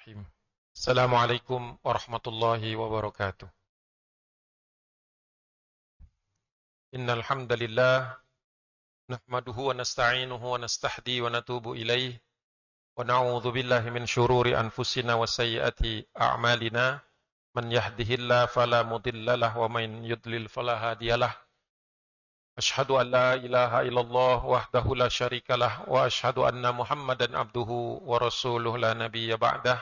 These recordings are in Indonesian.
Bismillahirrahmanirrahim. Assalamualaikum warahmatullahi wabarakatuh. Innal hamdalillah nahmaduhu wa nasta'inuhu wa nastahdi wa natubu ilaih wa na'udzu billahi min syururi anfusina wa sayyiati a'malina man yahdihillahu fala mudhillalah wa man yudlil fala hadiyalah. Asyhadu an la ilaha illallah wahdahu la syarikalah wa asyhadu anna Muhammadan abduhu wa rasuluhu la nabiyya ba'dah.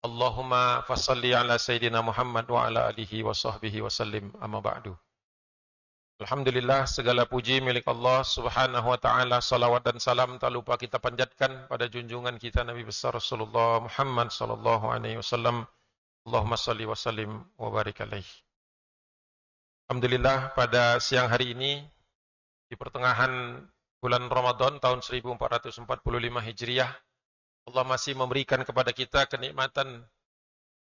Allahumma fassalli ala Sayyidina Muhammad wa ala alihi wa sahbihi wa sallim amma ba'du. Alhamdulillah, segala puji milik Allah subhanahu wa ta'ala. Salawat dan salam tak lupa kita panjatkan pada junjungan kita Nabi besar Rasulullah Muhammad sallallahu alaihi wasallam. Allahumma salli wa sallim wa barik alaihi. Alhamdulillah, pada siang hari ini di pertengahan bulan Ramadan tahun 1445 Hijriah, Allah masih memberikan kepada kita kenikmatan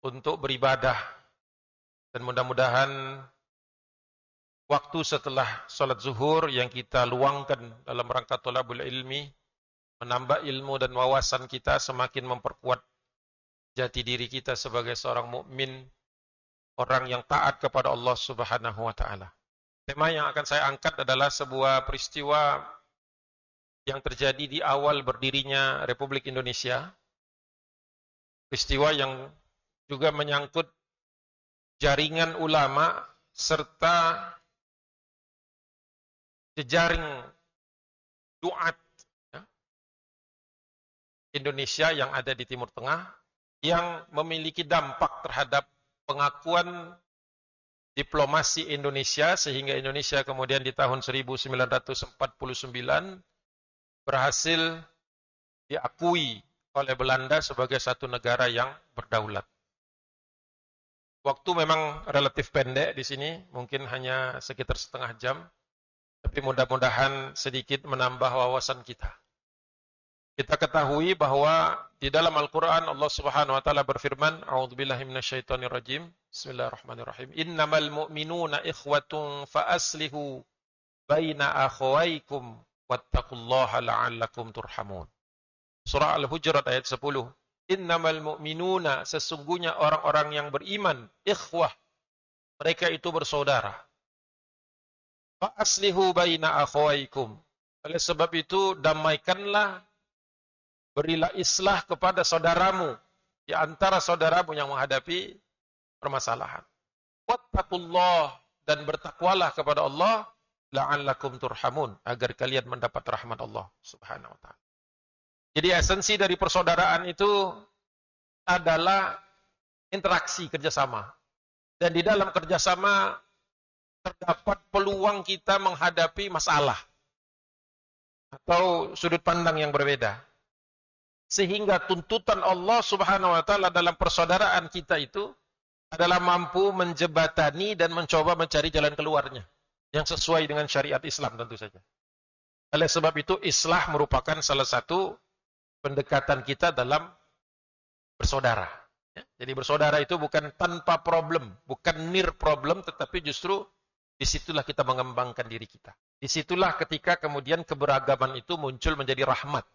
untuk beribadah, dan mudah-mudahan waktu setelah sholat zuhur yang kita luangkan dalam rangka thalabul ilmi, menambah ilmu dan wawasan kita, semakin memperkuat jati diri kita sebagai seorang mukmin, orang yang taat kepada Allah Subhanahu wa taala. Tema yang akan saya angkat adalah sebuah peristiwa yang terjadi di awal berdirinya Republik Indonesia. Peristiwa yang juga menyangkut jaringan ulama serta jejaring duat Indonesia yang ada di Timur Tengah, yang memiliki dampak terhadap pengakuan diplomasi Indonesia, sehingga Indonesia kemudian di tahun 1949 berhasil diakui oleh Belanda sebagai satu negara yang berdaulat. Waktu memang relatif pendek di sini, mungkin hanya sekitar setengah jam, tapi mudah-mudahan sedikit menambah wawasan kita. Kita ketahui bahwa di dalam Al-Quran Allah Subhanahu wa taala berfirman, A'udzubillahi minasyaitonirrajim. Bismillahirrahmanirrahim. Innamal mu'minuna ikhwatun fa aslihu baina akhawaykum wattaqullaha la'allakum turhamun. Surah Al-Hujurat ayat 10. Innamal mu'minuna, sesungguhnya orang-orang yang beriman, ikhwah, mereka itu bersaudara. Fa aslihu baina akhawaykum. Oleh sebab itu damaikanlah, berilah islah kepada saudaramu, di antara saudaramu yang menghadapi permasalahan. Wattaqullah, dan bertakwalah kepada Allah, la'allakum turhamun, agar kalian mendapat rahmat Allah Subhanahu wa taala. Jadi esensi dari persaudaraan itu adalah interaksi, kerjasama. Dan di dalam kerjasama terdapat peluang kita menghadapi masalah atau sudut pandang yang berbeda. Sehingga tuntutan Allah Subhanahu wa taala dalam persaudaraan kita itu adalah mampu menjebatani dan mencoba mencari jalan keluarnya yang sesuai dengan syariat Islam tentu saja. Oleh sebab itu, islah merupakan salah satu pendekatan kita dalam bersaudara. Jadi bersaudara itu bukan tanpa problem, bukan near problem, tetapi justru disitulah kita mengembangkan diri kita. Disitulah ketika kemudian keberagaman itu muncul menjadi rahmat.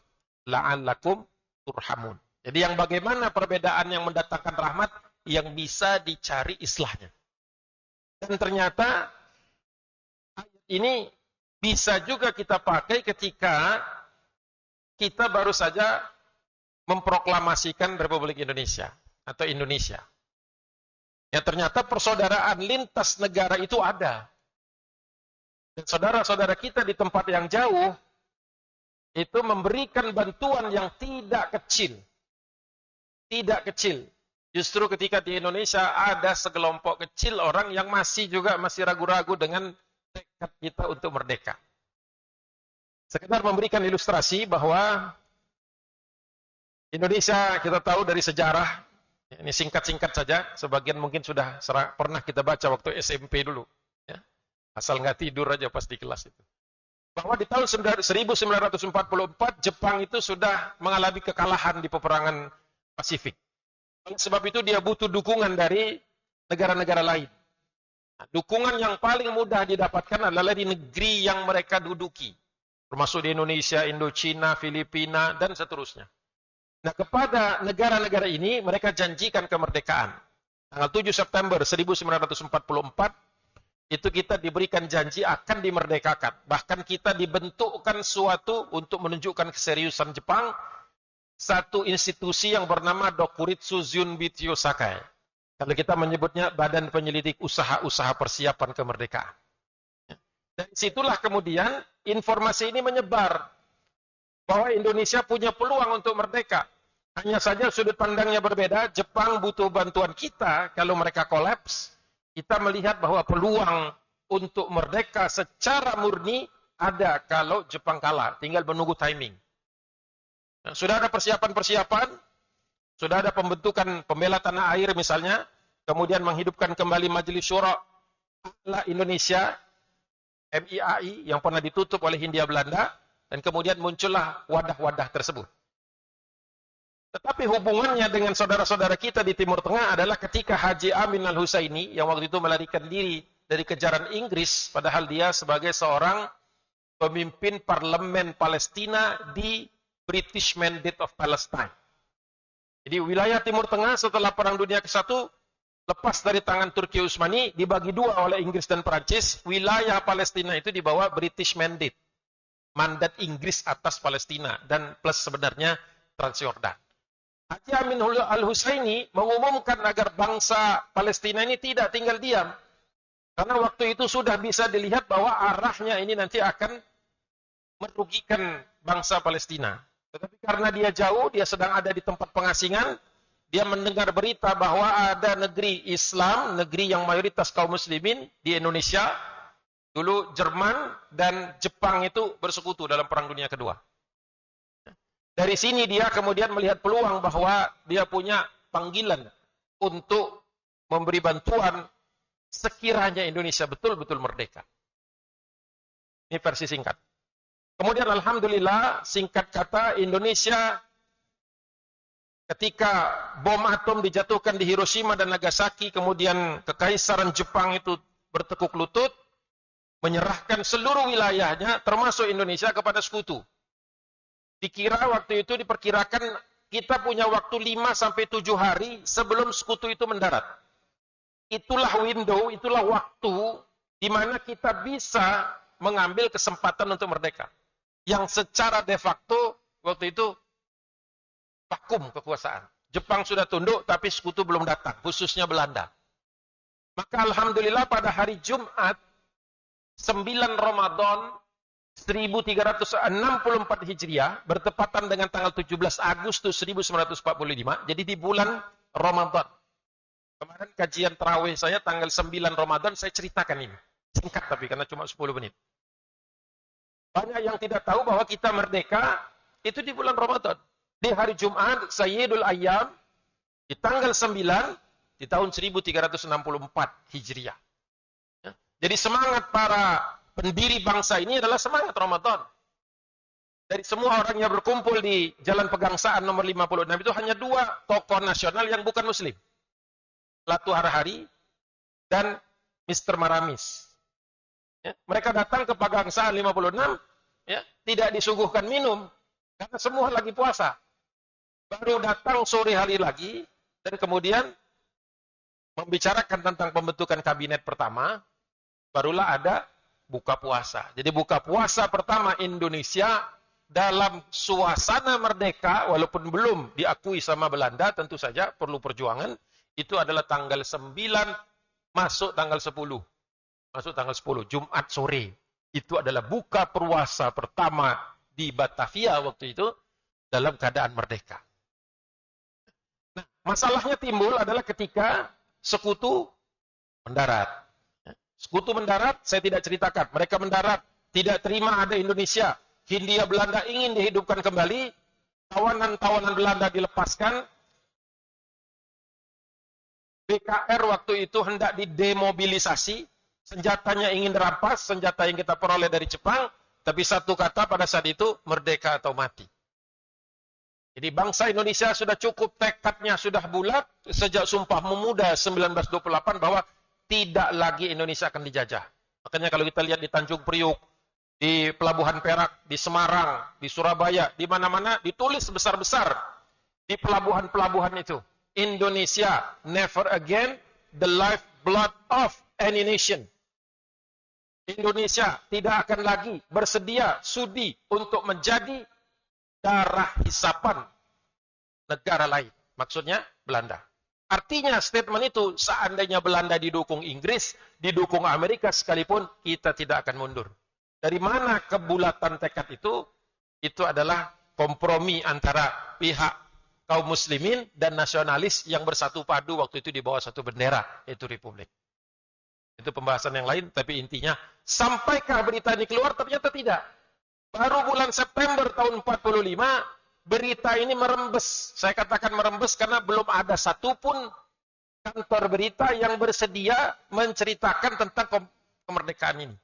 La'allakum turhamun. Jadi yang bagaimana perbedaan yang mendatangkan rahmat, yang bisa dicari islahnya. Dan ternyata ini bisa juga kita pakai ketika kita baru saja memproklamasikan Republik Indonesia atau Indonesia. Ya, ternyata persaudaraan lintas negara itu ada. Dan saudara-saudara kita di tempat yang jauh itu memberikan bantuan yang tidak kecil. Tidak kecil. Justru ketika di Indonesia ada sekelompok kecil orang yang masih ragu-ragu dengan tekad kita untuk merdeka. Sekedar memberikan ilustrasi bahwa Indonesia kita tahu dari sejarah, ini singkat-singkat saja, sebagian mungkin sudah pernah kita baca waktu SMP dulu, ya. Asal nggak tidur aja pas di kelas itu. Bahwa di tahun 1944 Jepang itu sudah mengalami kekalahan di peperangan Pasifik. Oleh sebab itu dia butuh dukungan dari negara-negara lain. Nah, dukungan yang paling mudah didapatkan adalah di negeri yang mereka duduki. Termasuk di Indonesia, Indochina, Filipina, dan seterusnya. Nah, kepada negara-negara ini mereka janjikan kemerdekaan. Tanggal 7 September 1944 itu kita diberikan janji akan dimerdekakan. Bahkan kita dibentukkan suatu untuk menunjukkan keseriusan Jepang, satu institusi yang bernama Dokuritsu Zunbitsu Sakai. Kalau kita menyebutnya Badan Penyelidik Usaha-Usaha Persiapan Kemerdekaan. Dari situlah kemudian informasi ini menyebar bahwa Indonesia punya peluang untuk merdeka. Hanya saja sudut pandangnya berbeda. Jepang butuh bantuan kita kalau mereka kolaps. Kita melihat bahwa peluang untuk merdeka secara murni ada kalau Jepang kalah. Tinggal menunggu timing. Nah, sudah ada persiapan-persiapan. Sudah ada pembentukan pembela tanah air misalnya. Kemudian menghidupkan kembali Majelis Syuro ala Indonesia, MIAI, yang pernah ditutup oleh Hindia Belanda. Dan kemudian muncullah wadah-wadah tersebut. Tetapi hubungannya dengan saudara-saudara kita di Timur Tengah adalah ketika Haji Amin Al-Husaini yang waktu itu melarikan diri dari kejaran Inggris, padahal dia sebagai seorang pemimpin parlemen Palestina di British Mandate of Palestine. Jadi wilayah Timur Tengah setelah Perang Dunia ke-1 lepas dari tangan Turki Utsmani, dibagi dua oleh Inggris dan Perancis. Wilayah Palestina itu di bawah British Mandate, mandat Inggris atas Palestina, dan plus sebenarnya Transjordan. Haji Amin Al-Husaini mengumumkan agar bangsa Palestina ini tidak tinggal diam. Karena waktu itu sudah bisa dilihat bahwa arahnya ini nanti akan merugikan bangsa Palestina. Tetapi karena dia jauh, dia sedang ada di tempat pengasingan, dia mendengar berita bahwa ada negeri Islam, negeri yang mayoritas kaum muslimin di Indonesia. Dulu Jerman dan Jepang itu bersekutu dalam Perang Dunia Kedua. Dari sini dia kemudian melihat peluang bahwa dia punya panggilan untuk memberi bantuan sekiranya Indonesia betul-betul merdeka. Ini versi singkat. Kemudian alhamdulillah, singkat kata, Indonesia ketika bom atom dijatuhkan di Hiroshima dan Nagasaki, kemudian kekaisaran Jepang itu bertekuk lutut, menyerahkan seluruh wilayahnya termasuk Indonesia kepada sekutu. Dikira waktu itu diperkirakan kita punya waktu 5-7 hari sebelum sekutu itu mendarat. Itulah window, itulah waktu di mana kita bisa mengambil kesempatan untuk merdeka. Yang secara de facto waktu itu vakum kekuasaan. Jepang sudah tunduk tapi sekutu belum datang, khususnya Belanda. Maka alhamdulillah pada hari Jumat 9 Ramadan 1364 Hijriah bertepatan dengan tanggal 17 Agustus 1945. Jadi di bulan Ramadan. Kemarin kajian tarawih saya tanggal 9 Ramadan saya ceritakan ini. Singkat tapi karena cuma 10 menit. Banyak yang tidak tahu bahwa kita merdeka itu di bulan Ramadan. Di hari Jumat Sayyidul Ayyam di tanggal 9 di tahun 1364 Hijriah. Ya. Jadi semangat para pendiri bangsa ini adalah semangat Ramadan. Dari semua orang yang berkumpul di Jalan Pegangsaan nomor 56 itu hanya 2 tokoh nasional yang bukan muslim. Latu Harahari dan Mr. Maramis. Ya, mereka datang ke Pegangsaan 56, ya, tidak disuguhkan minum karena semua lagi puasa. Baru datang sore hari lagi dan kemudian membicarakan tentang pembentukan kabinet pertama, barulah ada buka puasa. Jadi buka puasa pertama Indonesia dalam suasana merdeka, walaupun belum diakui sama Belanda, tentu saja perlu perjuangan, itu adalah tanggal 9 masuk tanggal 10. Masuk tanggal 10, Jumat sore. Itu adalah buka puasa pertama di Batavia waktu itu dalam keadaan merdeka. Nah, masalahnya timbul adalah ketika sekutu mendarat. Sekutu mendarat, saya tidak ceritakan. Mereka mendarat, tidak terima ada Indonesia. Hindia Belanda ingin dihidupkan kembali. Tawanan-tawanan Belanda dilepaskan. BKR waktu itu hendak didemobilisasi. Senjatanya ingin dirampas, senjata yang kita peroleh dari Jepang. Tapi satu kata pada saat itu, merdeka atau mati. Jadi bangsa Indonesia sudah cukup tekadnya, sudah bulat. Sejak Sumpah Pemuda 1928 bahwa tidak lagi Indonesia akan dijajah. Makanya kalau kita lihat di Tanjung Priuk, di Pelabuhan Perak, di Semarang, di Surabaya, di mana-mana ditulis besar-besar. di pelabuhan-pelabuhan itu. Indonesia, never again the lifeblood of any nation. Indonesia tidak akan lagi bersedia sudi untuk menjadi darah hisapan negara lain. Maksudnya Belanda. Artinya statement itu, seandainya Belanda didukung Inggris, didukung Amerika sekalipun, kita tidak akan mundur. Dari mana kebulatan tekad itu? Itu adalah kompromi antara pihak kaum muslimin dan nasionalis yang bersatu padu waktu itu di bawah satu bendera, yaitu Republik. Itu pembahasan yang lain, tapi intinya, sampaikah berita ini keluar? Ternyata tidak. Baru bulan September tahun 45, berita ini merembes. Saya katakan merembes karena belum ada satupun kantor berita yang bersedia menceritakan tentang kemerdekaan ini.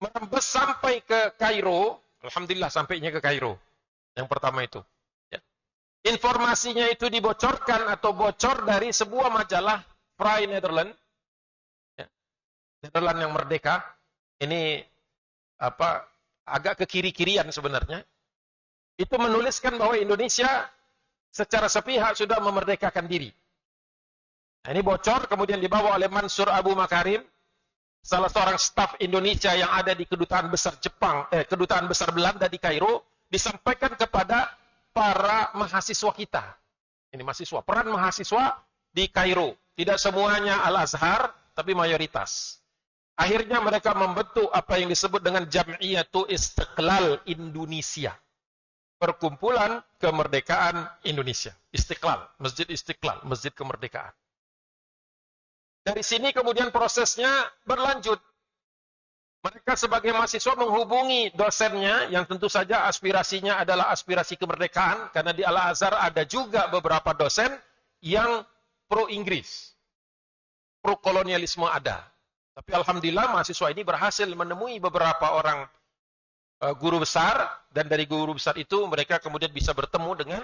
Merembes sampai ke Kairo. Alhamdulillah sampainya ke Kairo. Yang pertama itu. Ya. Informasinya itu dibocorkan atau bocor dari sebuah majalah Vrij Nederland. Ya. Nederland yang merdeka. Ini agak ke kiri-kirian sebenarnya. Itu menuliskan bahwa Indonesia secara sepihak sudah memerdekakan diri. Nah, ini bocor, kemudian dibawa oleh Mansur Abu Makarim, salah seorang staf Indonesia yang ada di Kedutaan Besar Kedutaan Besar Belanda di Kairo, disampaikan kepada para mahasiswa kita. Ini mahasiswa, peran mahasiswa di Kairo. Tidak semuanya Al-Azhar, tapi mayoritas. Akhirnya mereka membentuk apa yang disebut dengan Jam'iyatu Istiqlal Indonesia. Perkumpulan Kemerdekaan Indonesia. Istiqlal, Masjid Istiqlal, Masjid Kemerdekaan. Dari sini kemudian prosesnya berlanjut. Mereka sebagai mahasiswa menghubungi dosennya, yang tentu saja aspirasinya adalah aspirasi kemerdekaan, karena di Al-Azhar ada juga beberapa dosen yang pro-Inggris. Pro-kolonialisme ada. Tapi alhamdulillah mahasiswa ini berhasil menemui beberapa orang guru besar, dan dari guru besar itu mereka kemudian bisa bertemu dengan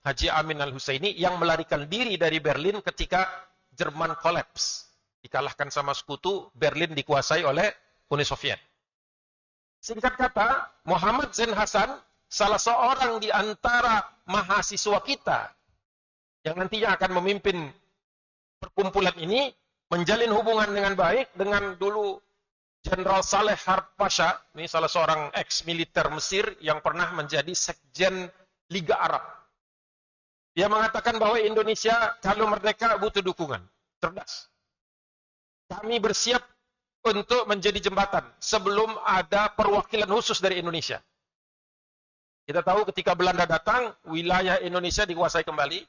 Haji Amin Al-Husaini yang melarikan diri dari Berlin ketika Jerman kolaps. Dikalahkan sama sekutu, Berlin dikuasai oleh Uni Soviet. Singkat kata, Muhammad Zain Hasan, salah seorang di antara mahasiswa kita yang nantinya akan memimpin perkumpulan ini, menjalin hubungan dengan baik dengan dulu Jenderal Saleh Harb Pasha, ini salah seorang ex-militer Mesir yang pernah menjadi sekjen Liga Arab. Dia mengatakan bahwa Indonesia kalau merdeka butuh dukungan. Cerdas. Kami bersiap untuk menjadi jembatan sebelum ada perwakilan khusus dari Indonesia. Kita tahu ketika Belanda datang, wilayah Indonesia dikuasai kembali.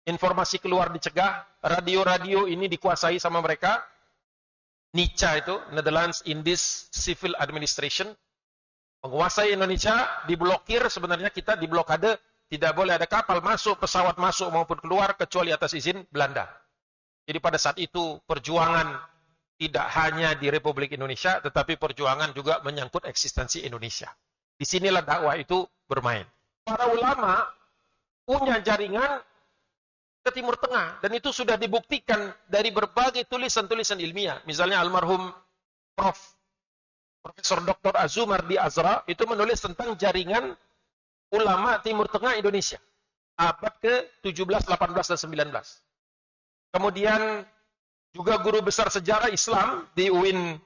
Informasi keluar dicegah, radio-radio ini dikuasai sama mereka. NICA itu, Netherlands Indies Civil Administration, menguasai Indonesia, diblokir, sebenarnya kita diblokade, tidak boleh ada kapal masuk, pesawat masuk maupun keluar, kecuali atas izin Belanda. Jadi pada saat itu, perjuangan tidak hanya di Republik Indonesia, tetapi perjuangan juga menyangkut eksistensi Indonesia. Disinilah dakwah itu bermain. Para ulama punya jaringan ke Timur Tengah, dan itu sudah dibuktikan dari berbagai tulisan-tulisan ilmiah. Misalnya almarhum Profesor Dr. Azumar di Azra itu menulis tentang jaringan ulama Timur Tengah Indonesia abad ke-17, 18 dan 19. Kemudian juga guru besar sejarah Islam di UIN,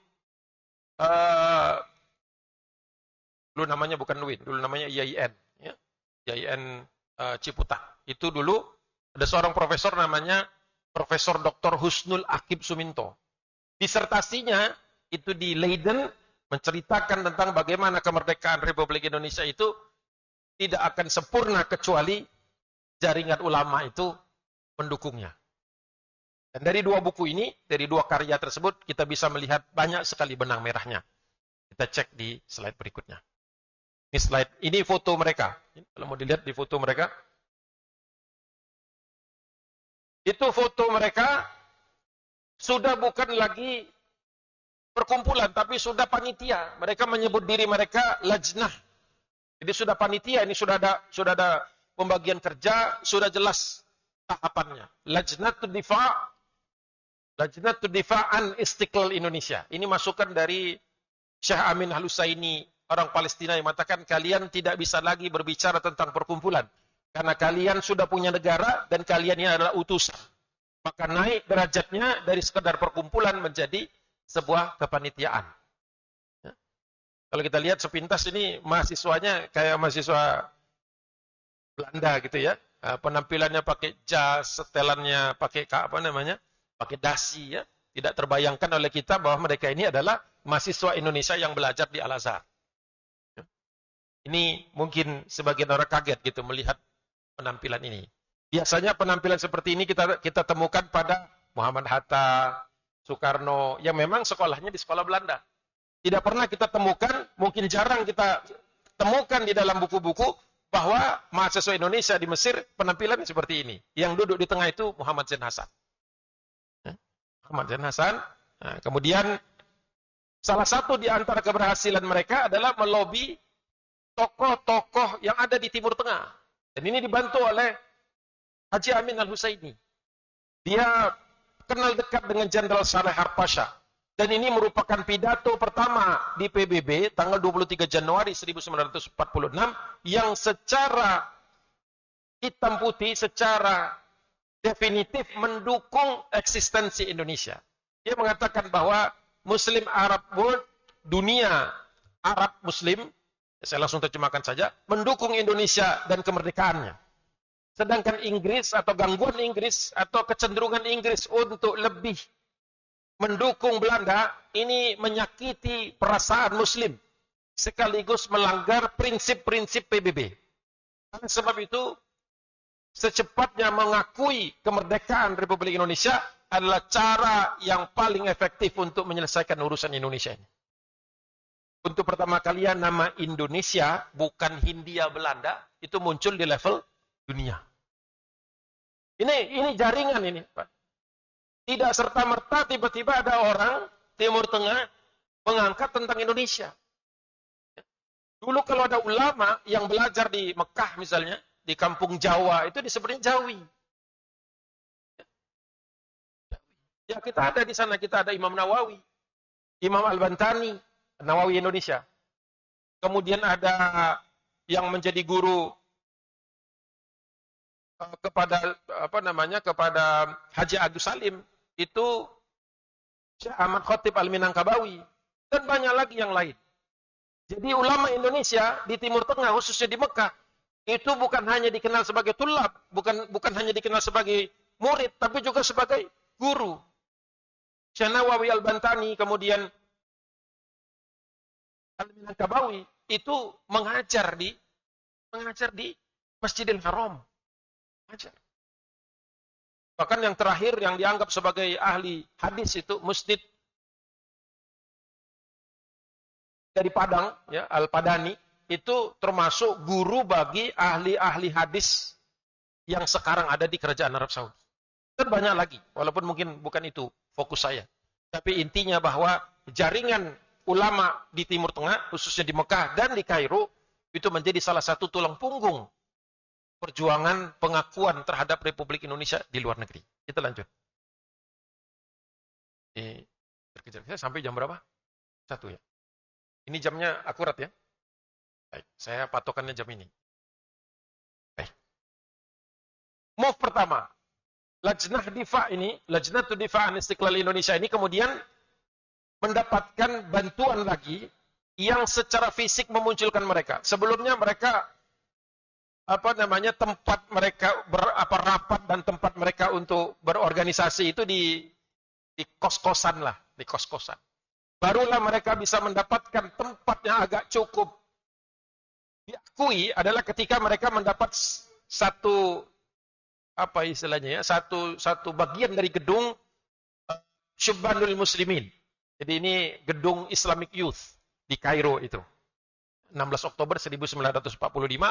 dulu namanya bukan UIN, dulu namanya IAIN, ya. IAIN Ciputat. Itu dulu ada seorang profesor namanya Profesor Dr. Husnul Akib Suminto. Disertasinya itu di Leiden menceritakan tentang bagaimana kemerdekaan Republik Indonesia itu tidak akan sempurna kecuali jaringan ulama itu mendukungnya. Dan dari dua buku ini, dari dua karya tersebut, kita bisa melihat banyak sekali benang merahnya. Kita cek di slide berikutnya. Ini slide, ini foto mereka. Kalau mau dilihat di foto mereka, itu foto mereka sudah bukan lagi perkumpulan, tapi sudah panitia. Mereka menyebut diri mereka lajnah. Jadi sudah panitia, ini sudah ada pembagian kerja, sudah jelas tahapannya. Lajnatul Difa'an Istiqlal Indonesia. Ini masukan dari Syekh Amin Al-Husaini, orang Palestina yang mengatakan kalian tidak bisa lagi berbicara tentang perkumpulan. Karena kalian sudah punya negara dan kalian ini adalah utusan. Maka naik derajatnya dari sekedar perkumpulan menjadi sebuah kepanitiaan. Ya. Kalau kita lihat sepintas ini mahasiswanya kayak mahasiswa Belanda gitu ya. Penampilannya pakai jas, setelannya pakai pakai dasi ya. Tidak terbayangkan oleh kita bahwa mereka ini adalah mahasiswa Indonesia yang belajar di Al-Azhar. Ya. Ini mungkin sebagian orang kaget gitu melihat penampilan ini. Biasanya penampilan seperti ini kita temukan pada Muhammad Hatta, Soekarno, yang memang sekolahnya di sekolah Belanda. Tidak pernah kita temukan, mungkin jarang kita temukan di dalam buku-buku bahwa mahasiswa Indonesia di Mesir penampilannya seperti ini. Yang duduk di tengah itu Muhammad Zain Hasan. Muhammad Zain Hasan. Nah, kemudian salah satu di antara keberhasilan mereka adalah melobi tokoh-tokoh yang ada di Timur Tengah. Dan ini dibantu oleh Haji Amin Al-Husaini. Dia kenal dekat dengan Jenderal Saleh Harpasha. Dan ini merupakan pidato pertama di PBB tanggal 23 Januari 1946 yang secara hitam putih, secara definitif mendukung eksistensi Indonesia. Dia mengatakan bahwa Muslim Arab World, dunia Arab Muslim, saya langsung terjemahkan saja, mendukung Indonesia dan kemerdekaannya. Sedangkan Inggris atau gangguan Inggris atau kecenderungan Inggris untuk lebih mendukung Belanda, ini menyakiti perasaan Muslim. Sekaligus melanggar prinsip-prinsip PBB. Karena sebab itu, secepatnya mengakui kemerdekaan Republik Indonesia adalah cara yang paling efektif untuk menyelesaikan urusan Indonesia ini. Untuk pertama kalinya nama Indonesia, bukan Hindia Belanda, itu muncul di level dunia. Ini jaringan ini, Pak. Tidak serta-merta tiba-tiba ada orang Timur Tengah mengangkat tentang Indonesia. Dulu kalau ada ulama yang belajar di Mekah misalnya, di kampung Jawa, itu disebutnya Jawi. Ya kita ada di sana, kita ada Imam Nawawi, Imam Al-Bantani, Nawawi Indonesia. Kemudian ada yang menjadi guru kepada kepada Haji Agus Salim, itu Syekh Ahmad Khatib Al-Minangkabawi, dan banyak lagi yang lain. Jadi ulama Indonesia di Timur Tengah, khususnya di Mekah, itu bukan hanya dikenal sebagai tulab, bukan hanya dikenal sebagai murid, tapi juga sebagai guru. Syekh Nawawi Al-Bantani, kemudian Al-Minangkabawi, itu mengajar di Masjidil Haram. Mengajar. Bahkan yang terakhir yang dianggap sebagai ahli hadis itu Musnid dari Padang, ya, Al-Padani, itu termasuk guru bagi ahli-ahli hadis yang sekarang ada di kerajaan Arab Saudi. Dan banyak lagi, walaupun mungkin bukan itu fokus saya. Tapi intinya bahwa jaringan ulama di Timur Tengah, khususnya di Mekah dan di Kairo, itu menjadi salah satu tulang punggung perjuangan pengakuan terhadap Republik Indonesia di luar negeri. Kita lanjut. Saya sampai jam berapa? 1 ya. Ini jamnya akurat ya. Baik, saya patokannya jam ini. Baik. Move pertama. Lajnah Difa ini, Lajnatul Difa an Istiqlal Indonesia ini kemudian mendapatkan bantuan lagi yang secara fisik memunculkan mereka. Sebelumnya mereka tempat mereka rapat dan tempat mereka untuk berorganisasi itu di kos-kosan lah, di kos-kosan. Barulah mereka bisa mendapatkan tempat yang agak cukup diakui adalah ketika mereka mendapat satu satu bagian dari gedung Syubbanul Muslimin. Jadi ini gedung Islamic Youth di Kairo itu. 16 Oktober 1945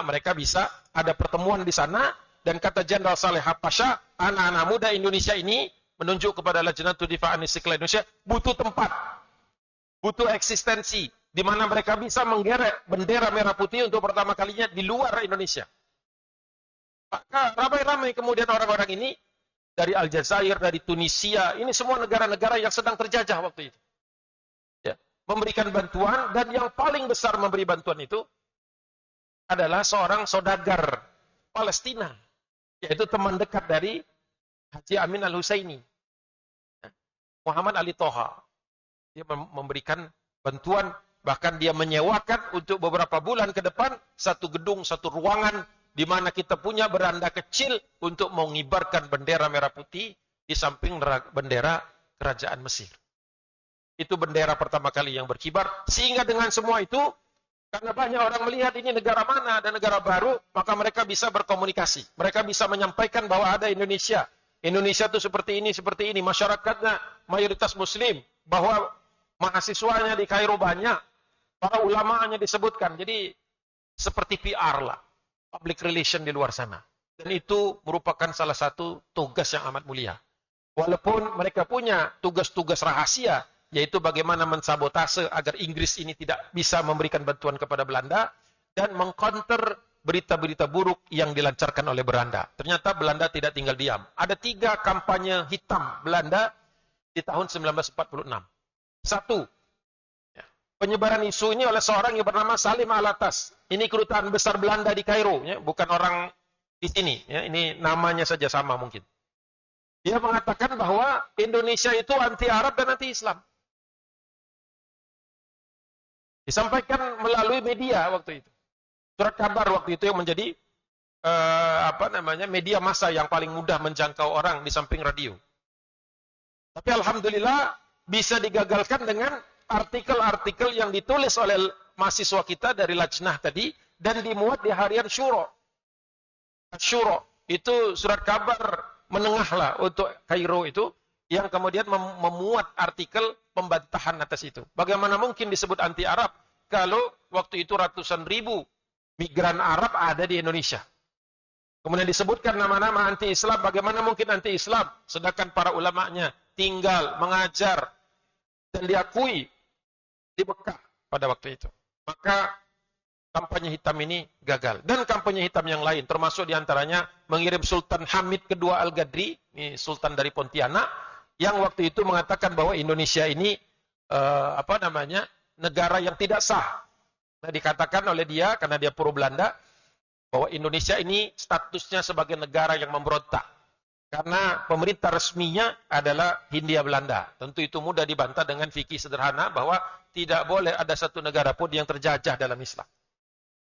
mereka bisa ada pertemuan di sana dan kata Jenderal Saleh Harpasha, anak-anak muda Indonesia ini menunjuk kepada Lajnatul Difa an Istiqlal Indonesia butuh tempat, butuh eksistensi di mana mereka bisa menggerek bendera merah putih untuk pertama kalinya di luar Indonesia. Maka ramai-ramai kemudian orang-orang ini dari Aljazair, dari Tunisia, ini semua negara-negara yang sedang terjajah waktu itu. Memberikan bantuan, dan yang paling besar memberi bantuan itu adalah seorang saudagar Palestina, yaitu teman dekat dari Haji Amin Al-Husaini, Muhammad Ali Toha. Dia memberikan bantuan, bahkan dia menyewakan untuk beberapa bulan ke depan satu gedung, satu ruangan di mana kita punya beranda kecil untuk mengibarkan bendera merah putih di samping bendera kerajaan Mesir. Itu bendera pertama kali yang berkibar, sehingga dengan semua itu, karena banyak orang melihat ini negara mana, ada negara baru, maka mereka bisa berkomunikasi. Mereka bisa menyampaikan bahwa ada Indonesia. Indonesia itu seperti ini, masyarakatnya mayoritas muslim, bahwa mahasiswanya di Kairo banyak, para ulamanya disebutkan. Jadi seperti PR lah, public relation di luar sana. Dan itu merupakan salah satu tugas yang amat mulia. Walaupun mereka punya tugas-tugas rahasia, yaitu bagaimana mensabotase agar Inggris ini tidak bisa memberikan bantuan kepada Belanda, dan mengcounter berita-berita buruk yang dilancarkan oleh Belanda. Ternyata Belanda tidak tinggal diam. Ada 3 kampanye hitam Belanda di tahun 1946. 1, penyebaran isu ini oleh seorang yang bernama Salim Alatas. Ini kedutaan besar Belanda di Kairo, ya, bukan orang di sini. Ya, ini namanya saja sama mungkin. Dia mengatakan bahwa Indonesia itu anti Arab dan anti Islam. Disampaikan melalui media waktu itu. Surat kabar waktu itu yang menjadi media massa yang paling mudah menjangkau orang di samping radio. Tapi alhamdulillah bisa digagalkan dengan artikel-artikel yang ditulis oleh mahasiswa kita dari Lajnah tadi dan dimuat di harian Syuro. Syuro itu surat kabar menengah lah untuk Kairo itu yang kemudian memuat artikel pembantahan atas itu. Bagaimana mungkin disebut anti Arab kalau waktu itu ratusan ribu migran Arab ada di Indonesia. Kemudian disebutkan nama-nama anti Islam. Bagaimana mungkin anti Islam sedangkan para ulamanya tinggal mengajar dan diakui di Mekah pada waktu itu. Maka kampanye hitam ini gagal. Dan kampanye hitam yang lain, termasuk diantaranya mengirim Sultan Hamid II Al-Gadri, ini Sultan dari Pontianak, yang waktu itu mengatakan bahwa Indonesia ini negara yang tidak sah. Nah, dikatakan oleh dia, karena dia pro Belanda, bahwa Indonesia ini statusnya sebagai negara yang memberontak. Karena pemerintah resminya adalah Hindia Belanda. Tentu itu mudah dibantah dengan fikih sederhana bahwa tidak boleh ada satu negara pun yang terjajah dalam Islam.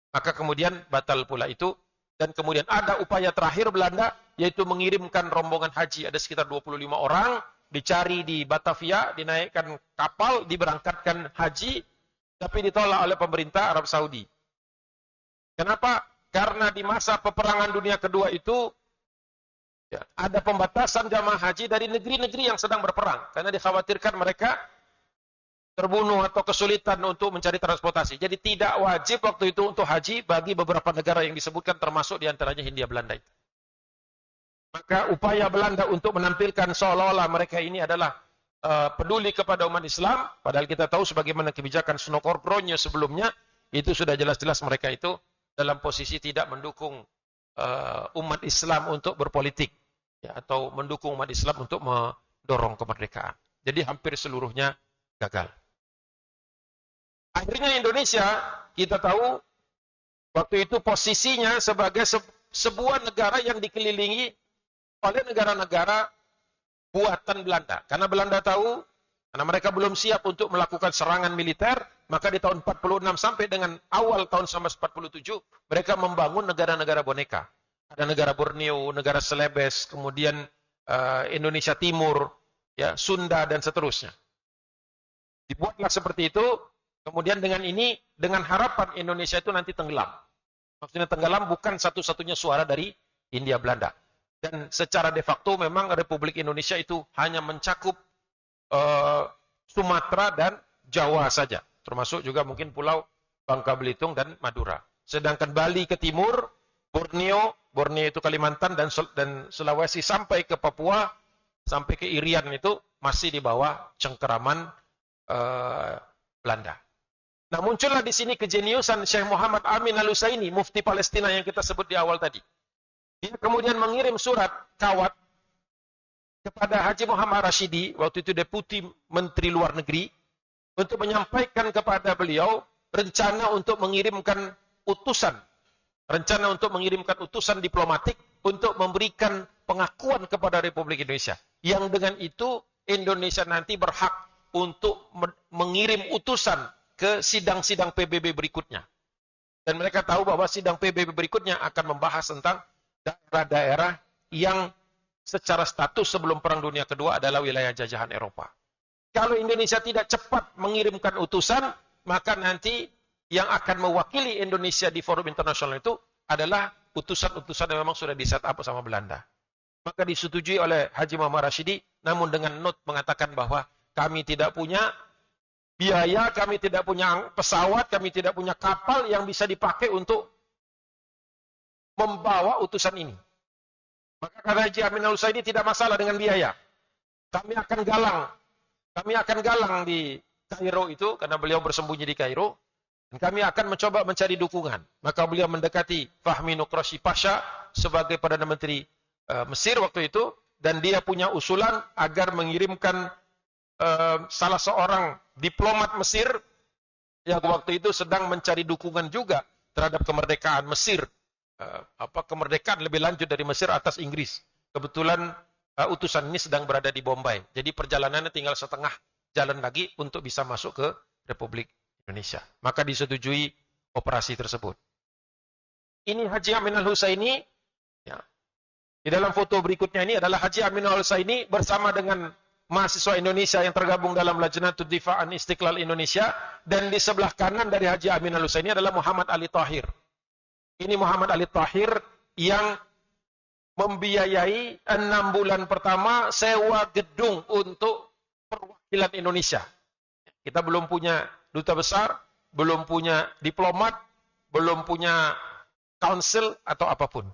Maka kemudian batal pula itu. Dan kemudian ada upaya terakhir Belanda, yaitu mengirimkan rombongan haji. Ada sekitar 25 orang, dicari di Batavia, dinaikkan kapal, diberangkatkan haji, tapi ditolak oleh pemerintah Arab Saudi. Kenapa? Karena di masa peperangan dunia kedua itu, ya, ada pembatasan jamaah haji dari negeri-negeri yang sedang berperang. Karena dikhawatirkan mereka terbunuh atau kesulitan untuk mencari transportasi. Jadi tidak wajib waktu itu untuk haji bagi beberapa negara yang disebutkan, termasuk diantaranya Hindia Belanda itu. Maka upaya Belanda untuk menampilkan seolah-olah mereka ini adalah peduli kepada umat Islam, padahal kita tahu sebagaimana kebijakan Sunokornyo sebelumnya, itu sudah jelas-jelas mereka itu dalam posisi tidak mendukung umat Islam untuk berpolitik, ya, atau mendukung umat Islam untuk mendorong kemerdekaan. Jadi hampir seluruhnya gagal. Akhirnya Indonesia, kita tahu waktu itu posisinya sebagai sebuah negara yang dikelilingi oleh negara-negara buatan Belanda. Karena Belanda tahu, karena mereka belum siap untuk melakukan serangan militer, maka di tahun 46 sampai dengan awal tahun 1947, mereka membangun negara-negara boneka. Ada negara Borneo, negara Celebes, kemudian Indonesia Timur, ya, Sunda, dan seterusnya. Dibuatlah seperti itu, kemudian dengan ini, dengan harapan Indonesia itu nanti tenggelam. Maksudnya tenggelam bukan satu-satunya suara dari Hindia Belanda. Dan secara de facto memang Republik Indonesia itu hanya mencakup Sumatera dan Jawa saja. Termasuk juga mungkin pulau Bangka Belitung dan Madura. Sedangkan Bali ke timur, Borneo itu Kalimantan, dan Sulawesi sampai ke Papua, sampai ke Irian itu masih di bawah cengkeraman Belanda. Nah, muncullah di sini kejeniusan Syekh Muhammad Amin Al-Husaini, mufti Palestina yang kita sebut di awal tadi. Dia kemudian mengirim surat kawat kepada Haji Muhammad Rashidi, waktu itu Deputi Menteri Luar Negeri, untuk menyampaikan kepada beliau rencana untuk mengirimkan utusan rencana untuk mengirimkan utusan diplomatik untuk memberikan pengakuan kepada Republik Indonesia. Yang dengan itu Indonesia nanti berhak untuk mengirim utusan ke sidang-sidang PBB berikutnya. Dan mereka tahu bahwa sidang PBB berikutnya akan membahas tentang daerah-daerah yang secara status sebelum Perang Dunia Kedua adalah wilayah jajahan Eropa. Kalau Indonesia tidak cepat mengirimkan utusan, maka nanti yang akan mewakili Indonesia di forum internasional itu adalah utusan-utusan yang memang sudah di-set up sama Belanda. Maka disetujui oleh Haji Muhammad Rashidi, namun dengan note mengatakan bahwa kami tidak punya biaya, kami tidak punya pesawat, kami tidak punya kapal yang bisa dipakai untuk membawa utusan ini. Maka kata Haji Amin Al-Husaini tidak masalah dengan biaya. Kami akan galang di Kairo itu, karena beliau bersembunyi di Kairo. Dan kami akan mencoba mencari dukungan. Maka beliau mendekati Fahmi Nokrashi Pasha sebagai Perdana Menteri Mesir waktu itu. Dan dia punya usulan agar mengirimkan salah seorang diplomat Mesir yang waktu itu sedang mencari dukungan juga terhadap kemerdekaan Mesir. Kemerdekaan lebih lanjut dari Mesir atas Inggris. Kebetulan utusan ini sedang berada di Bombay. Jadi perjalanannya tinggal setengah jalan lagi untuk bisa masuk ke Republik Indonesia. Maka disetujui operasi tersebut. Ini Haji Amin Al-Husaini. Ya. Di dalam foto berikutnya ini adalah Haji Amin Al-Husaini bersama dengan mahasiswa Indonesia yang tergabung dalam Lajnatud Difa'an Istiqlal Indonesia. Dan di sebelah kanan dari Haji Amin Al-Husaini adalah Muhammad Ali Tahir. Ini Muhammad Ali Tahir yang membiayai 6 bulan pertama sewa gedung untuk perwakilan Indonesia. Kita belum punya duta besar, belum punya diplomat, belum punya council atau apapun.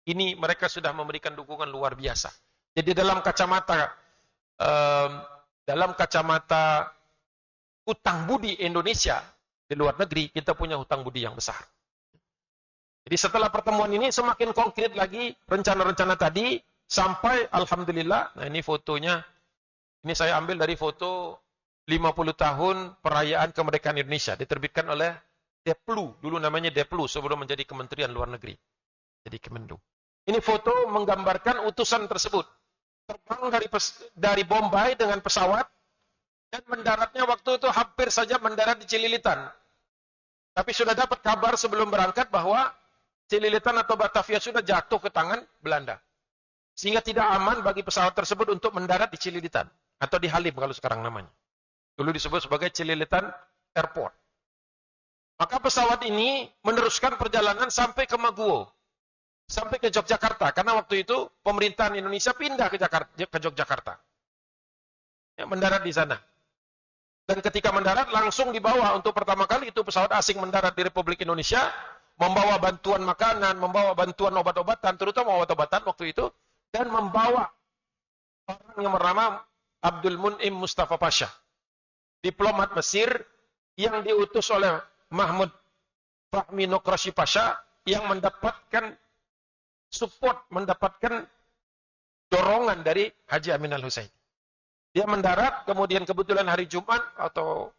Ini mereka sudah memberikan dukungan luar biasa. Jadi dalam kacamata hutang budi Indonesia di luar negeri, kita punya hutang budi yang besar. Jadi setelah pertemuan ini semakin konkret lagi rencana-rencana tadi sampai alhamdulillah. Nah ini fotonya. Ini saya ambil dari foto 50 tahun perayaan kemerdekaan Indonesia. Diterbitkan oleh Deplu. Dulu namanya Deplu sebelum menjadi Kementerian Luar Negeri. Jadi Kemenlu. Ini foto menggambarkan utusan tersebut. Terbang dari Bombay dengan pesawat. Dan mendaratnya waktu itu hampir saja mendarat di Cililitan. Tapi sudah dapat kabar sebelum berangkat bahwa Cililitan atau Batavia sudah jatuh ke tangan Belanda. Sehingga tidak aman bagi pesawat tersebut untuk mendarat di Cililitan. Atau di Halim kalau sekarang namanya. Dulu disebut sebagai Cililitan Airport. Maka pesawat ini meneruskan perjalanan sampai ke Maguwo. Sampai ke Yogyakarta. Karena waktu itu pemerintahan Indonesia pindah ke Yogyakarta. Ya, mendarat di sana. Dan ketika mendarat langsung dibawa untuk pertama kali itu pesawat asing mendarat di Republik Indonesia. Membawa bantuan makanan, membawa bantuan obat-obatan, terutama obat-obatan waktu itu. Dan membawa orang yang bernama Abdul Mun'im Mustafa Pasha. Diplomat Mesir yang diutus oleh Mahmud Fahmi Nokrashi Pasha yang mendapatkan support, mendapatkan dorongan dari Haji Amin Al-Husaini. Dia mendarat, kemudian kebetulan hari Jumat atau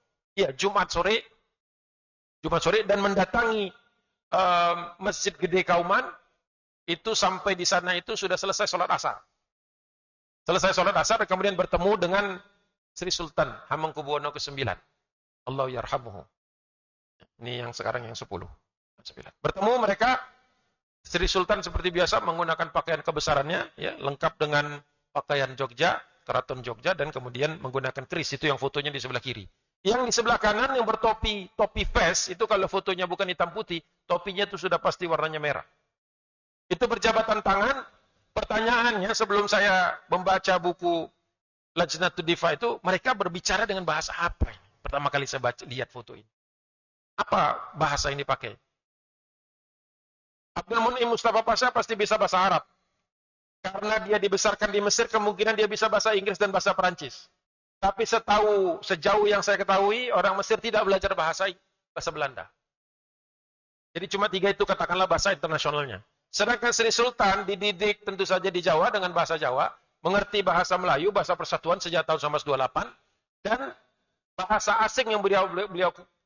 Jumat sore dan mendatangi Masjid Gede Kauman. Itu sampai di sana itu sudah selesai sholat asar. Selesai sholat asar kemudian bertemu dengan Sri Sultan Hamengkubuwono ke-9. Allah yarhamuhu. Ini yang sekarang yang 10. 9. Bertemu mereka, Sri Sultan seperti biasa menggunakan pakaian kebesarannya, ya, lengkap dengan pakaian Jogja, Keraton Jogja, dan kemudian menggunakan keris. Itu yang fotonya di sebelah kiri. Yang di sebelah kanan yang bertopi, topi vest, itu kalau fotonya bukan hitam putih, topinya itu sudah pasti warnanya merah. Itu berjabatan tangan. Pertanyaannya sebelum saya membaca buku Lajnatud Difa itu, mereka berbicara dengan bahasa apa ini? Pertama kali saya lihat foto ini. Apa bahasa ini dipakai? Abdul Mun'im Mustafa Pasha pasti bisa bahasa Arab. Karena dia dibesarkan di Mesir, kemungkinan dia bisa bahasa Inggris dan bahasa Perancis. Tapi sejauh yang saya ketahui, orang Mesir tidak belajar bahasa Belanda. Jadi cuma 3 itu katakanlah bahasa internasionalnya. Sedangkan Sri Sultan dididik tentu saja di Jawa dengan bahasa Jawa, mengerti bahasa Melayu, bahasa Persatuan sejak tahun 1928, dan bahasa asing yang beliau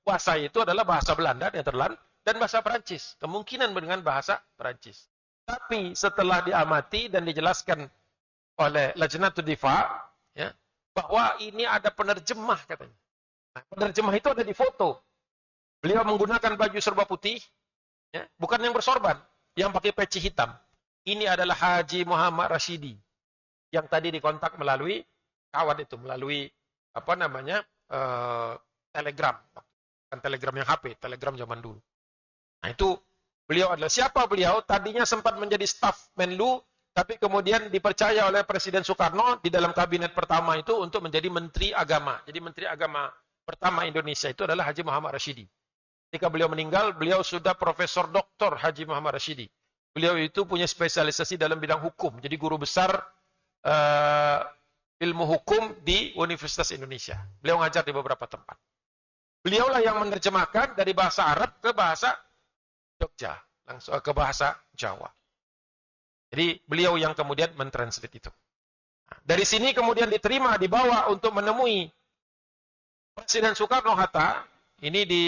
kuasai itu adalah bahasa Belanda, Nederland, dan bahasa Perancis. Kemungkinan dengan bahasa Perancis. Tapi setelah diamati dan dijelaskan oleh Lajnatud Difa, ya, bahwa ini ada penerjemah katanya. Nah, penerjemah itu ada di foto. Beliau menggunakan baju serba putih, ya, bukan yang bersorban, yang pakai peci hitam. Ini adalah Haji Muhammad Rashidi yang tadi dikontak melalui kawan itu, melalui apa namanya telegram, kan telegram yang HP, telegram zaman dulu. Nah itu beliau adalah siapa beliau? Tadinya sempat menjadi staf Menlu, tapi kemudian dipercaya oleh Presiden Soekarno di dalam kabinet pertama itu untuk menjadi Menteri Agama. Jadi Menteri Agama pertama Indonesia itu adalah Haji Muhammad Rashidi. Ketika beliau meninggal, beliau sudah Profesor Doktor Haji Muhammad Rashidi. Beliau itu punya spesialisasi dalam bidang hukum. Jadi guru besar ilmu hukum di Universitas Indonesia. Beliau ngajar di beberapa tempat. Beliaulah yang menerjemahkan dari bahasa Arab ke bahasa Jogja, langsung ke bahasa Jawa. Jadi beliau yang kemudian mentranslate itu. Dari sini kemudian diterima, dibawa untuk menemui Presiden Soekarno-Hatta. Ini di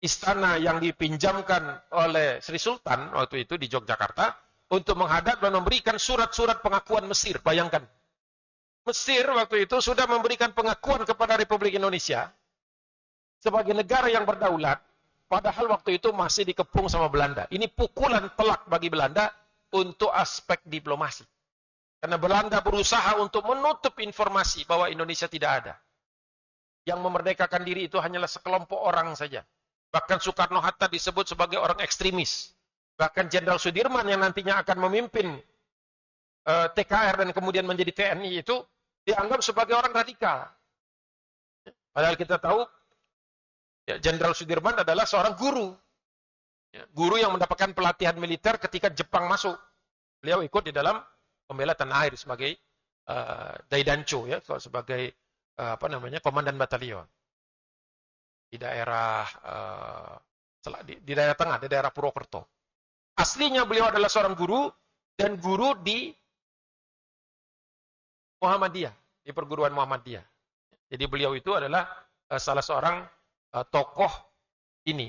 istana yang dipinjamkan oleh Sri Sultan waktu itu di Yogyakarta untuk menghadap dan memberikan surat-surat pengakuan Mesir. Bayangkan, Mesir waktu itu sudah memberikan pengakuan kepada Republik Indonesia sebagai negara yang berdaulat, padahal waktu itu masih dikepung sama Belanda. Ini pukulan telak bagi Belanda untuk aspek diplomasi. Karena Belanda berusaha untuk menutup informasi bahwa Indonesia tidak ada. Yang memerdekakan diri itu hanyalah sekelompok orang saja. Bahkan Soekarno-Hatta disebut sebagai orang ekstremis. Bahkan Jenderal Sudirman yang nantinya akan memimpin TKR dan kemudian menjadi TNI itu dianggap sebagai orang radikal. Padahal kita tahu ya, Jenderal Sudirman adalah seorang guru. Ya, guru yang mendapatkan pelatihan militer ketika Jepang masuk. Beliau ikut di dalam pembela tanah air sebagai Daidancho, ya, sebagai komandan batalion di daerah di daerah tengah, di daerah Purwokerto. Aslinya beliau adalah seorang guru dan guru di Muhammadiyah, di perguruan Muhammadiyah. Jadi beliau itu adalah salah seorang tokoh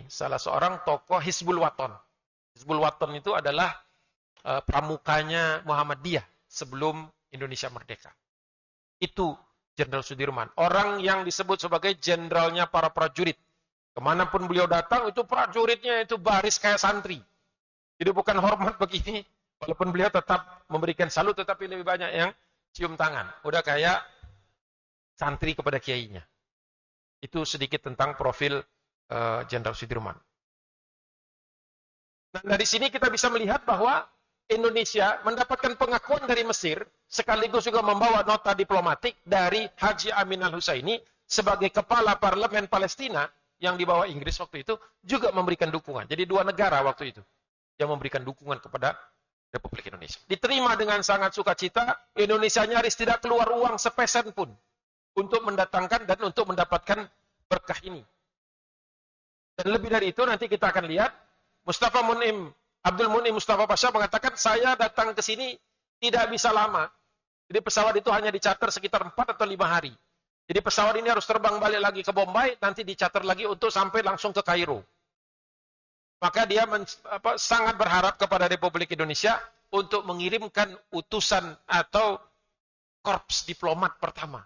salah seorang tokoh Hizbul Waton. Hizbul Waton itu adalah pramukanya Muhammadiyah sebelum Indonesia merdeka. Itu Jenderal Sudirman, orang yang disebut sebagai jenderalnya para prajurit. Kemanapun beliau datang, itu prajuritnya itu baris kayak santri. Jadi bukan hormat begini, walaupun beliau tetap memberikan salut, tetapi lebih banyak yang cium tangan. Udah kayak santri kepada kiainya. Itu sedikit tentang profil Jenderal Sudirman. Nah, dari sini kita bisa melihat bahwa Indonesia mendapatkan pengakuan dari Mesir, sekaligus juga membawa nota diplomatik dari Haji Amin al-Husaini sebagai kepala parlemen Palestina yang dibawa Inggris waktu itu, juga memberikan dukungan. Jadi dua negara waktu itu yang memberikan dukungan kepada Republik Indonesia. Diterima dengan sangat sukacita, Indonesia nyaris tidak keluar uang sepesen pun untuk mendatangkan dan untuk mendapatkan berkah ini. Dan lebih dari itu nanti kita akan lihat, Abdul Munim Mustafa Pasha mengatakan, saya datang ke sini tidak bisa lama. Jadi pesawat itu hanya dicater sekitar 4 atau 5 hari. Jadi pesawat ini harus terbang balik lagi ke Bombay, nanti dicater lagi untuk sampai langsung ke Kairo. Maka dia sangat berharap kepada Republik Indonesia untuk mengirimkan utusan atau korps diplomat pertama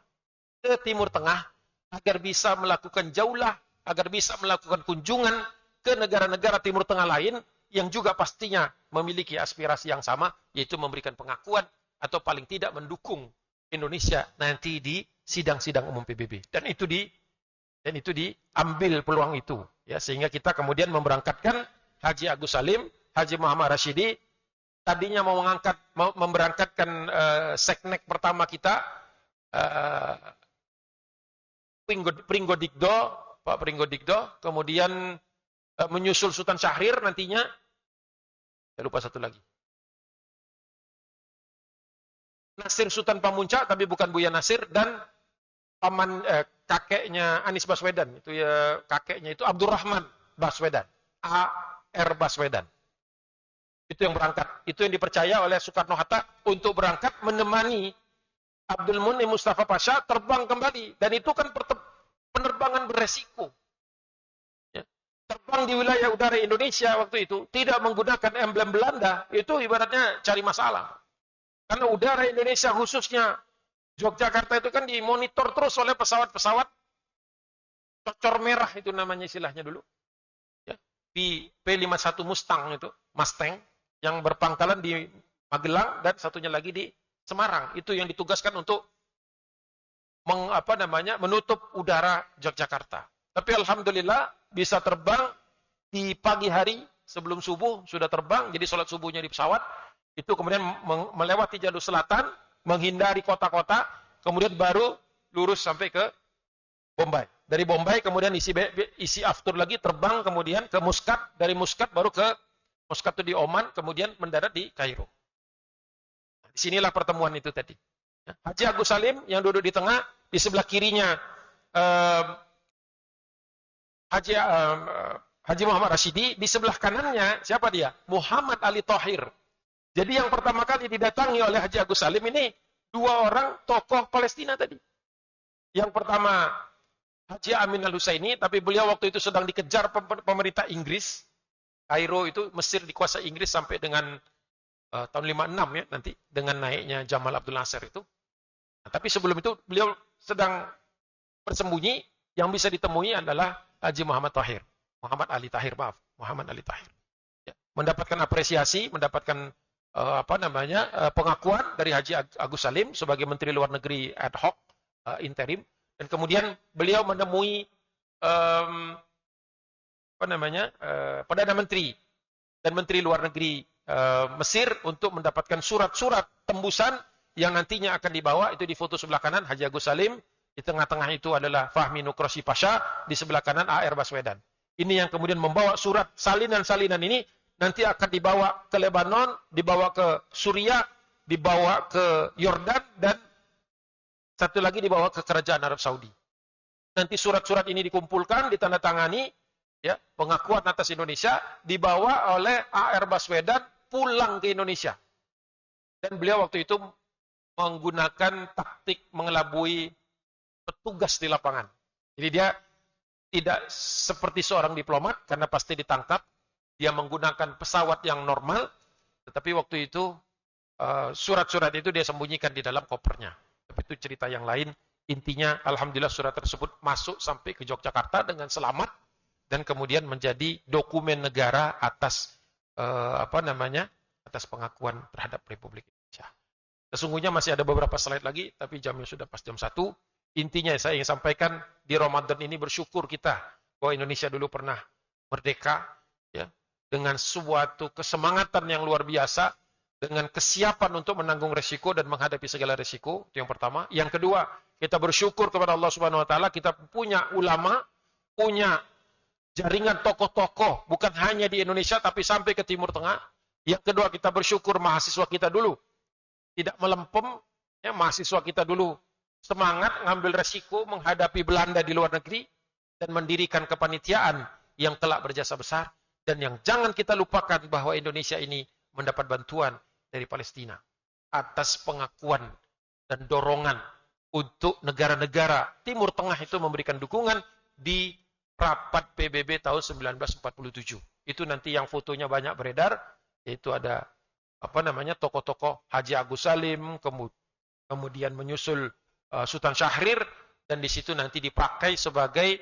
ke Timur Tengah agar bisa melakukan jaulah, agar bisa melakukan kunjungan ke negara-negara Timur Tengah lain yang juga pastinya memiliki aspirasi yang sama, yaitu memberikan pengakuan atau paling tidak mendukung Indonesia nanti di sidang-sidang umum PBB. Dan itu diambil peluang itu, ya, sehingga kita kemudian memberangkatkan Haji Agus Salim, Haji Muhammad Rashidi. Tadinya memberangkatkan seknek pertama kita, Pringgo Digdo, Pak Pringgo Digdo, kemudian menyusul Sultan Syahrir nantinya. Saya lupa satu lagi. Nasir Sultan Pamuncak, tapi bukan Buya Nasir, dan kakeknya Anies Baswedan, itu ya, kakeknya itu Abdurrahman Baswedan, A.R. Baswedan. Itu yang berangkat, itu yang dipercaya oleh Soekarno-Hatta untuk berangkat menemani Abdul Munim Mustafa Pasha terbang kembali, dan itu kan penerbangan beresiko. Ya. terbang di wilayah udara Indonesia waktu itu tidak menggunakan emblem Belanda, itu ibaratnya cari masalah. Karena udara Indonesia khususnya Yogyakarta itu kan dimonitor terus oleh pesawat-pesawat cocor merah itu namanya istilahnya dulu. Ya, P51 Mustang yang berpangkalan di Magelang dan satunya lagi di Semarang. Itu yang ditugaskan untuk menutup udara Yogyakarta. Tapi alhamdulillah bisa terbang di pagi hari sebelum subuh sudah terbang, jadi sholat subuhnya di pesawat. Itu kemudian melewati jalur selatan, menghindari kota-kota, kemudian baru lurus sampai ke Bombay. Dari Bombay kemudian isi aftur lagi, terbang kemudian ke Muscat, dari Muscat baru ke Muscat itu di Oman, kemudian mendarat di Kairo. Disinilah pertemuan itu tadi. Haji Agus Salim yang duduk di tengah, di sebelah kirinya Haji Muhammad Rashidi, di sebelah kanannya siapa dia? Muhammad Ali Thohir. Jadi yang pertama kali didatangi oleh Haji Agus Salim ini dua orang tokoh Palestina tadi. Yang pertama Haji Amin Al-Husaini, tapi beliau waktu itu sedang dikejar pemerintah Inggris. Kairo itu Mesir dikuasai Inggris sampai dengan tahun 56 ya nanti dengan naiknya Jamal Abdul Nasser itu. Nah, tapi sebelum itu beliau sedang bersembunyi, yang bisa ditemui adalah Haji Muhammad Tahir. Muhammad Ali Tahir. Ya, mendapatkan apresiasi, mendapatkan pengakuan dari Haji Agus Salim sebagai Menteri Luar Negeri ad hoc interim, dan kemudian beliau menemui Perdana Menteri dan Menteri Luar Negeri Mesir untuk mendapatkan surat-surat tembusan yang nantinya akan dibawa. Itu di foto sebelah kanan Haji Agus Salim, di tengah-tengah itu adalah Fahmi Nukroshi Pasha, di sebelah kanan A.R. Baswedan. Ini yang kemudian membawa surat salinan-salinan ini nanti akan dibawa ke Lebanon, dibawa ke Suriah, dibawa ke Yordan, dan satu lagi dibawa ke Kerajaan Arab Saudi. Nanti surat-surat ini dikumpulkan, ditandatangani, ya, pengakuan atas Indonesia, dibawa oleh A.R. Baswedan pulang ke Indonesia. Dan beliau waktu itu menggunakan taktik mengelabui petugas di lapangan. Jadi dia tidak seperti seorang diplomat, karena pasti ditangkap. Dia menggunakan pesawat yang normal, tetapi waktu itu surat-surat itu dia sembunyikan di dalam kopernya. Tapi itu cerita yang lain. Intinya, alhamdulillah surat tersebut masuk sampai ke Yogyakarta dengan selamat, dan kemudian menjadi dokumen negara atas atas pengakuan terhadap Republik Indonesia. Sesungguhnya masih ada beberapa slide lagi, tapi jamnya sudah pas jam 1. Intinya saya ingin sampaikan, di Ramadan ini bersyukur kita bahwa Indonesia dulu pernah merdeka, ya, dengan suatu kesemangatan yang luar biasa, dengan kesiapan untuk menanggung resiko dan menghadapi segala resiko. Itu yang pertama. Yang kedua, kita bersyukur kepada Allah Subhanahu wa taala, kita punya ulama, punya jaringan tokoh-tokoh, bukan hanya di Indonesia tapi sampai ke Timur Tengah. Yang kedua, kita bersyukur mahasiswa kita dulu tidak melempem, ya, mahasiswa kita dulu semangat ngambil resiko menghadapi Belanda di luar negeri dan mendirikan kepanitiaan yang telah berjasa besar. Dan yang jangan kita lupakan bahwa Indonesia ini mendapat bantuan dari Palestina atas pengakuan dan dorongan untuk negara-negara Timur Tengah itu memberikan dukungan di rapat PBB tahun 1947. Itu nanti yang fotonya banyak beredar, yaitu ada tokoh-tokoh Haji Agus Salim, kemudian menyusul Sultan Syahrir, dan di situ nanti dipakai sebagai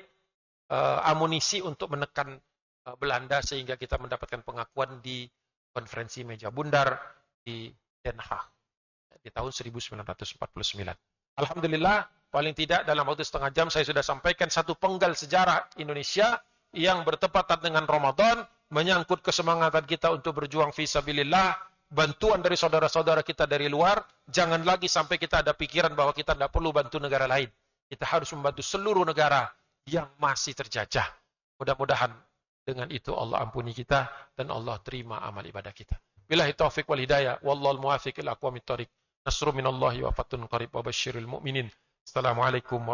amunisi untuk menekan Belanda sehingga kita mendapatkan pengakuan di konferensi meja bundar di Den Haag di tahun 1949. Alhamdulillah, paling tidak dalam waktu setengah jam saya sudah sampaikan satu penggal sejarah Indonesia yang bertepatan dengan Ramadan, menyangkut kesemangatan kita untuk berjuang fi sabilillah, bantuan dari saudara-saudara kita dari luar. Jangan lagi sampai kita ada pikiran bahwa kita tidak perlu bantu negara lain. Kita harus membantu seluruh negara yang masih terjajah. Mudah-mudahan dengan itu Allah ampuni kita dan Allah terima amal ibadah kita. Billahi taufiq wal hidayah, wallahul muwaffiq ila aqwamit thoriq. Nasrun minallahi wa fathun qarib wa basyiril mu'minin. Assalamualaikum